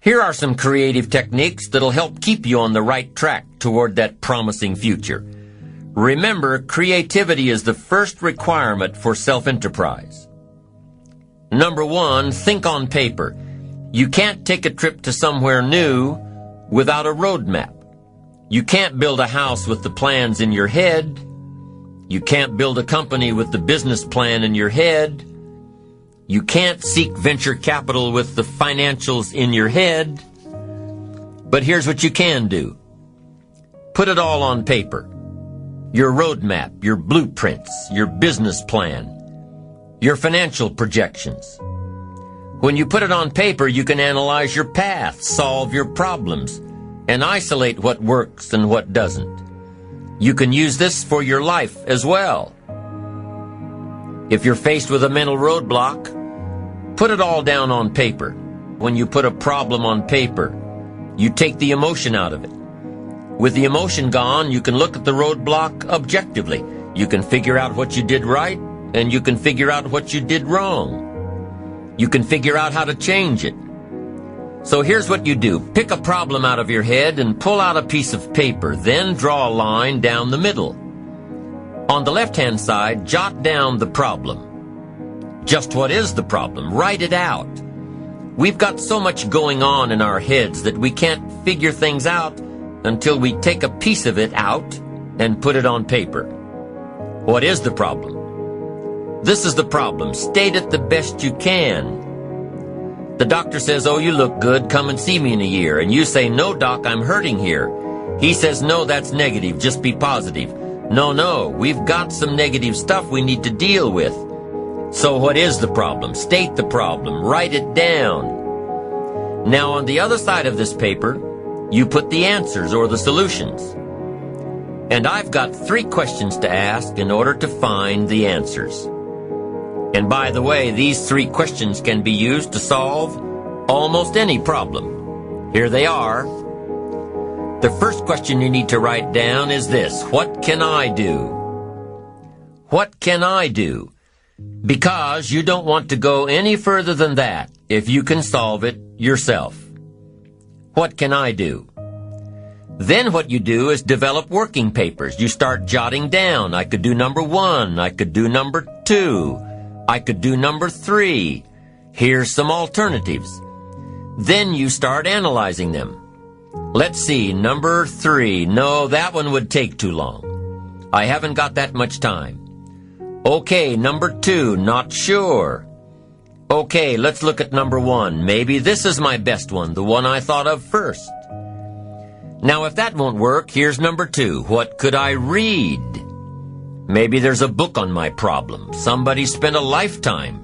Here are some creative techniques that'll help keep you on the right track toward that promising future. Remember, creativity is the first requirement for self-enterprise. Number 1, think on paper. You can't take a trip to somewhere new without a roadmap. You can't build a house with the plans in your head. You can't build a company with the business plan in your head. You can't seek venture capital with the financials in your head. But here's what you can do. Put it all on paper. Your roadmap, your blueprints, your business plan, your financial projections. When you put it on paper, you can analyze your path, solve your problems, and isolate what works and what doesn't. You can use this for your life as well. If you're faced with a mental roadblock, put it all down on paper. When you put a problem on paper, you take the emotion out of it. With the emotion gone, you can look at the roadblock objectively. You can figure out what you did right, and you can figure out what you did wrong. You can figure out how to change it. So here's what you do. Pick a problem out of your head and pull out a piece of paper. Then draw a line down the middle. On the left-hand side, jot down the problem. Just what is the problem? Write it out. We've got so much going on in our heads that we can't figure things out until we take a piece of it out and put it on paper. What is the problem? This is the problem. State it the best you can. The doctor says, "Oh, you look good. Come and see me in a year." And you say, "No, doc, I'm hurting here." He says, "No, that's negative. Just be positive." No, we've got some negative stuff we need to deal with. So what is the problem? State the problem. Write it down. Now on the other side of this paper, you put the answers or the solutions. And I've got 3 questions to ask in order to find the answers. And by the way, these 3 questions can be used to solve almost any problem. Here they are. The first question you need to write down is this: what can I do? What can I do? Because you don't want to go any further than that if you can solve it yourself. What can I do? Then what you do is develop working papers. You start jotting down. I could do number 1. I could do number 2. I could do number 3. Here's some alternatives. Then you start analyzing them. Let's see, number 3. No, that one would take too long. I haven't got that much time. Okay, number 2, not sure. Okay, let's look at number 1. Maybe this is my best one, the one I thought of first. Now, if that won't work, here's number 2. What could I read? Maybe there's a book on my problem. Somebody spent a lifetime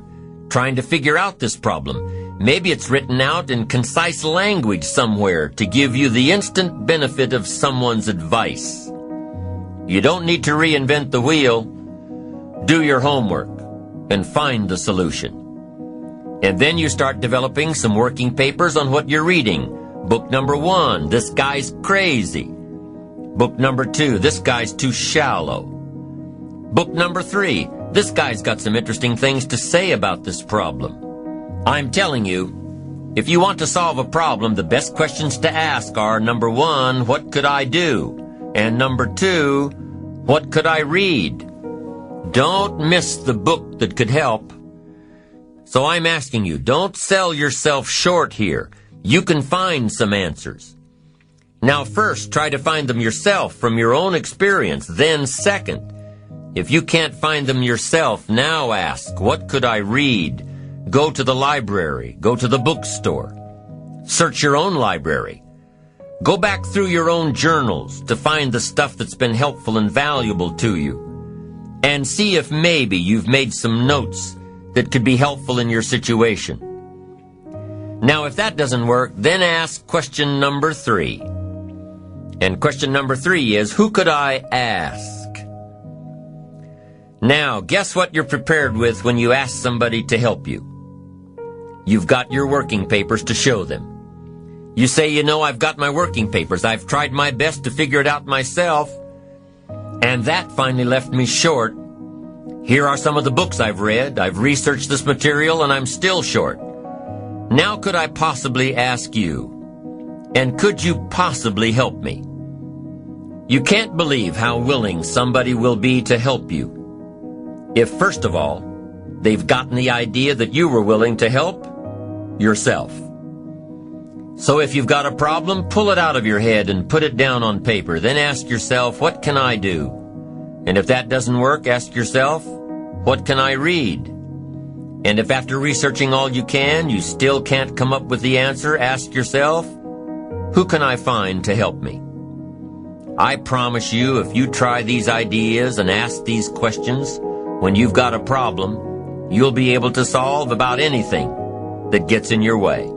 trying to figure out this problem. Maybe it's written out in concise language somewhere to give you the instant benefit of someone's advice. You don't need to reinvent the wheel. Do your homework and find the solution. And then you start developing some working papers on what you're reading. Book number 1, this guy's crazy. Book number 2, this guy's too shallow. Book number 3, this guy's got some interesting things to say about this problem. I'm telling you, if you want to solve a problem, the best questions to ask are, number 1, what could I do? And number 2, what could I read? Don't miss the book that could help. So I'm asking you, don't sell yourself short here. You can find some answers. Now first, try to find them yourself from your own experience. Then second, if you can't find them yourself, now ask, what could I read? Go to the library. Go to the bookstore. Search your own library. Go back through your own journals to find the stuff that's been helpful and valuable to you. And see if maybe you've made some notes that could be helpful in your situation. Now, if that doesn't work, then ask question number 3. And question number 3 is, who could I ask? Now, guess what you're prepared with when you ask somebody to help you? You've got your working papers to show them. You say, you know, I've got my working papers. I've tried my best to figure it out myself. And that finally left me short. Here are some of the books I've read. I've researched this material and I'm still short. Now could I possibly ask you, and could you possibly help me? You can't believe how willing somebody will be to help you if, first of all, they've gotten the idea that you were willing to help yourself. So if you've got a problem, pull it out of your head and put it down on paper. Then ask yourself, what can I do? And if that doesn't work, ask yourself, what can I read? And if after researching all you can, you still can't come up with the answer, ask yourself, who can I find to help me? I promise you, if you try these ideas and ask these questions, when you've got a problem, you'll be able to solve about anything that gets in your way.